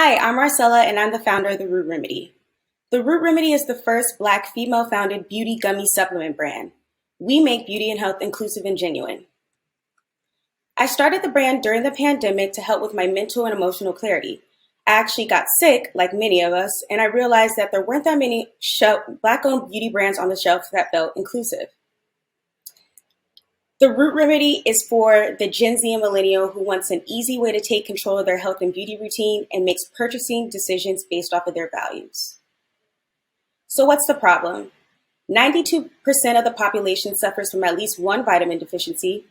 Hi, I'm Marcella, and I'm the founder of The Root Remedy. The Root Remedy is the first Black female-founded beauty gummy supplement brand. We make beauty and health inclusive and genuine. I started the brand during the pandemic to help with my mental and emotional clarity. I actually got sick, like many of us, and I realized that there weren't that many Black-owned beauty brands on the shelf that felt inclusive. The Root Remedy is for the Gen Z and millennial who wants an easy way to take control of their health and beauty routine and makes purchasing decisions based off of their values. So what's the problem? 92% of the population suffers from at least one vitamin deficiency.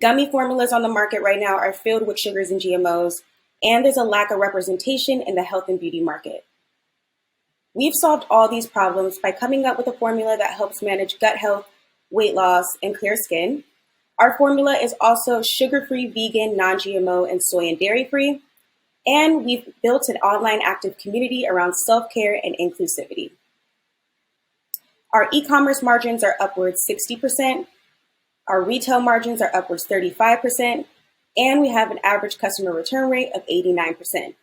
Gummy formulas on the market right now are filled with sugars and GMOs, and there's a lack of representation in the health and beauty market. We've solved all these problems by coming up with a formula that helps manage gut health, weight loss, and clear skin. Our formula is also sugar-free, vegan, non-GMO, and soy and dairy-free. And we've built an online active community around self-care and inclusivity. Our e-commerce margins are upwards 60%. Our retail margins are upwards 35%. And we have an average customer return rate of 89%.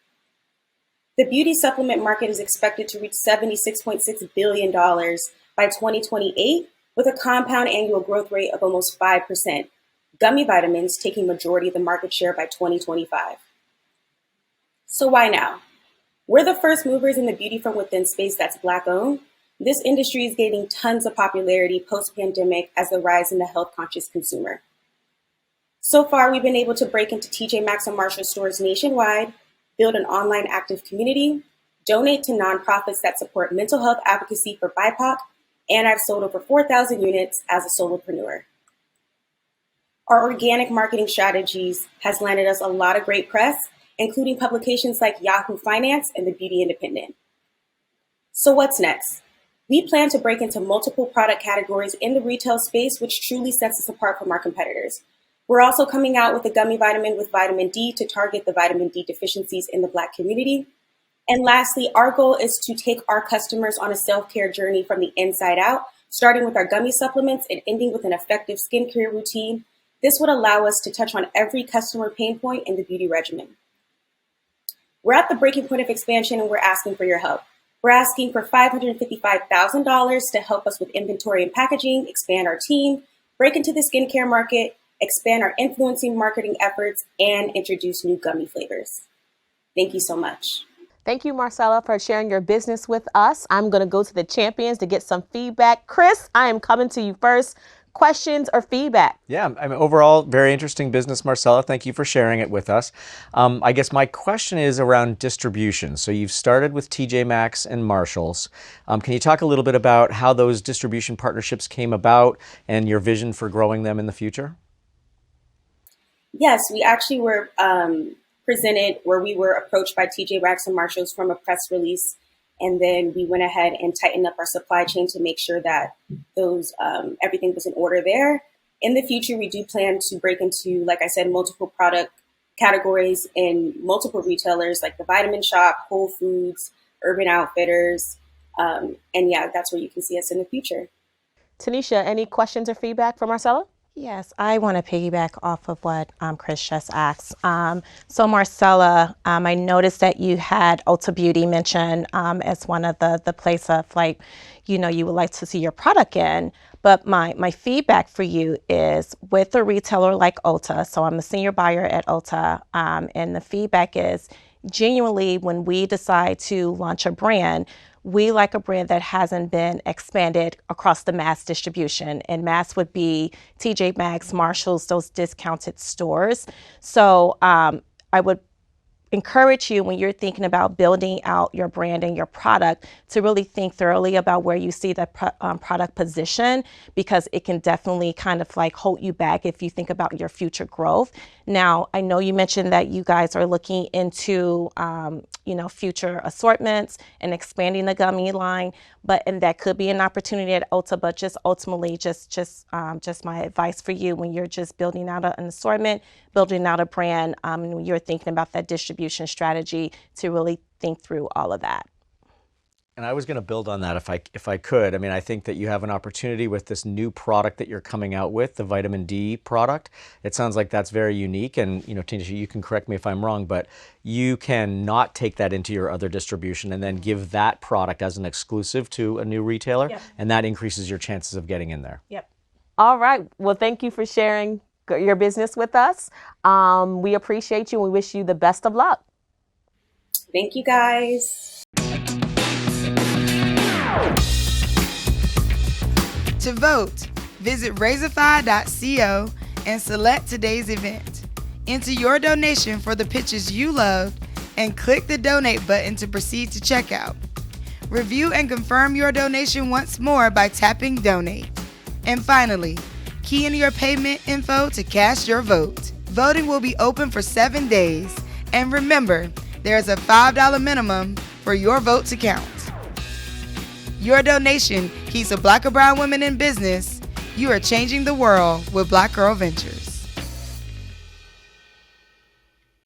The beauty supplement market is expected to reach $76.6 billion by 2028, with a compound annual growth rate of almost 5%, gummy vitamins taking majority of the market share by 2025. So why now? We're the first movers in the beauty from within space that's Black-owned. This industry is gaining tons of popularity post-pandemic as the rise in the health-conscious consumer. So far, we've been able to break into TJ Maxx and Marshall stores nationwide, build an online active community, donate to nonprofits that support mental health advocacy for BIPOC, and I've sold over 4,000 units as a solopreneur. Our organic marketing strategies has landed us a lot of great press, including publications like Yahoo Finance and the Beauty Independent. So what's next? We plan to break into multiple product categories in the retail space, which truly sets us apart from our competitors. We're also coming out with a gummy vitamin with vitamin D to target the vitamin D deficiencies in the Black community. And lastly, our goal is to take our customers on a self-care journey from the inside out, starting with our gummy supplements and ending with an effective skincare routine. This would allow us to touch on every customer pain point in the beauty regimen. We're at the breaking point of expansion and we're asking for your help. We're asking for $555,000 to help us with inventory and packaging, expand our team, break into the skincare market, expand our influencing marketing efforts, and introduce new gummy flavors. Thank you so much. Thank you, Marcella, for sharing your business with us. I'm going to go to the champions to get some feedback. Chris, I am coming to you first. Questions or feedback? Yeah, I mean, overall, very interesting business, Marcella. Thank you for sharing it with us. I guess my question is around distribution. So you've started with TJ Maxx and Marshalls. Can you talk a little bit about how those distribution partnerships came about and your vision for growing them in the future? Yes, we actually were presented where we were approached by TJ Maxx and Marshalls from a press release. And then we went ahead and tightened up our supply chain to make sure that those everything was in order there. In the future, we do plan to break into, like I said, multiple product categories in multiple retailers like the Vitamin Shop, Whole Foods, Urban Outfitters. And yeah, that's where you can see us in the future. Tanisha, any questions or feedback from Marcella? Yes, I want to piggyback off of what Chris just asked. So Marcella, I noticed that you had Ulta Beauty mentioned as one of the place of like, you would like to see your product in. But my feedback for you is with a retailer like Ulta, so I'm a senior buyer at Ulta, and the feedback is genuinely when we decide to launch a brand, we like a brand that hasn't been expanded across the mass distribution, and mass would be TJ Maxx, Marshalls, those discounted stores. So I would encourage you when you're thinking about building out your brand and your product to really think thoroughly about where you see the product position, because it can definitely kind of like hold you back if you think about your future growth. Now, I know you mentioned that you guys are looking into future assortments and expanding the gummy line, and that could be an opportunity at Ulta, but just ultimately just my advice for you when you're just building out an assortment, building out a brand, and when you're thinking about that distribution strategy, to really think through all of that. And I was going to build on that if I could. I mean, I think that you have an opportunity with this new product that you're coming out with, the vitamin D product. It sounds like that's very unique. And, Tanisha, you can correct me if I'm wrong, but you can not take that into your other distribution and then give that product as an exclusive to a new retailer. Yep. And that increases your chances of getting in there. Yep. All right. Well, thank you for sharing your business with us. We appreciate you and we wish you the best of luck. Thank you, guys. To vote, visit Razorfy.co and select today's event. Enter your donation for the pitches you loved and click the donate button to proceed to checkout. Review and confirm your donation once more by tapping donate. And finally, key in your payment info to cast your vote. Voting will be open for 7 days. And remember, there is a $5 minimum for your vote to count. Your donation keeps a Black or brown women in business. You are changing the world with Black Girl Ventures.